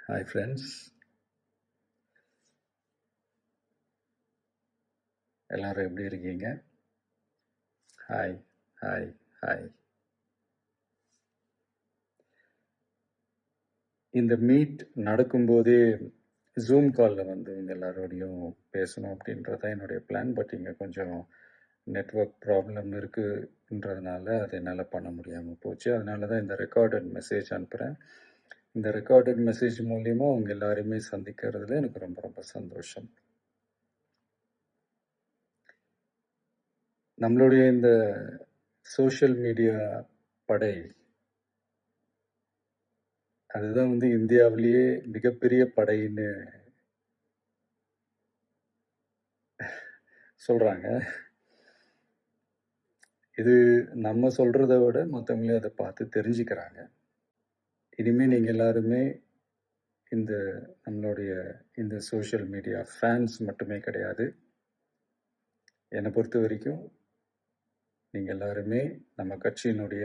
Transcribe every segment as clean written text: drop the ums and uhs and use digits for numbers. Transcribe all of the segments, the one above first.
Hi friends, எல்லாரும் எப்படி இருக்கீங்க? Hi hi hi. இந்த மீட் நடக்கும்போதே ஜூம் காலில் வந்து இங்கே எல்லாரோடையும் பேசணும் அப்படின்றது தான் என்னுடைய பிளான். பட் இங்கே கொஞ்சம் நெட்வொர்க் ப்ராப்ளம் இருக்குன்றதுனால அது என்னால் பண்ண முடியாமல் போச்சு. அதனால தான் இந்த ரெக்கார்டட் மெசேஜ் அனுப்புகிறேன். இந்த ரெக்கார்டட் மெசேஜ் மூலிமா அவங்க எல்லாரையுமே சந்திக்கிறதுல எனக்கு ரொம்ப ரொம்ப சந்தோஷம். நம்மளுடைய இந்த சோஷியல் மீடியா படை, அதுதான் வந்து இந்தியாவிலேயே மிகப்பெரிய படைன்னு சொல்கிறாங்க. இது நம்ம சொல்கிறத விட மற்றவங்களே அதை பார்த்து தெரிஞ்சுக்கிறாங்க. இனிமேல் நீங்கள் எல்லாருமே இந்த நம்மளுடைய இந்த சோஷியல் மீடியா ஃபேன்ஸ் மட்டுமே கிடையாது. என்னை பொறுத்த வரைக்கும் நீங்கள் எல்லாருமே நம்ம கட்சியினுடைய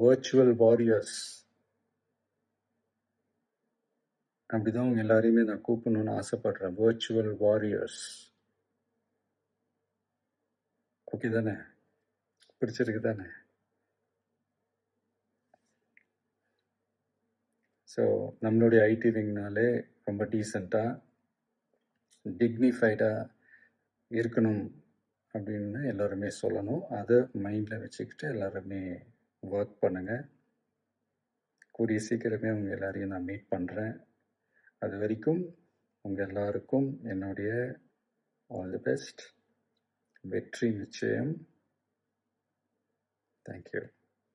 வர்ச்சுவல் வாரியர்ஸ். அப்படிதான் அவங்க எல்லாரையுமே நான் கூப்பிடணும்னு ஆசைப்படுறேன். Virtual warriors. ஓகே தானே? பிடிச்சிருக்கு தானே? ஸோ நம்மளுடைய ஐடி விங்னாலே ரொம்ப டீசெண்டாக டிக்னிஃபைடாக இருக்கணும் அப்படின்னு எல்லாருமே சொல்லணும். அதை மைண்டில் வச்சுக்கிட்டு எல்லாருமே ஒர்க் பண்ணுங்கள். கூடிய சீக்கிரமே உங்கள் எல்லாரையும் நான் மீட் பண்ணுறேன். அது வரைக்கும் உங்கள் எல்லாருக்கும் என்னுடைய ஆல் தி பெஸ்ட். வெற்றி நிச்சயம். தேங்க்யூ.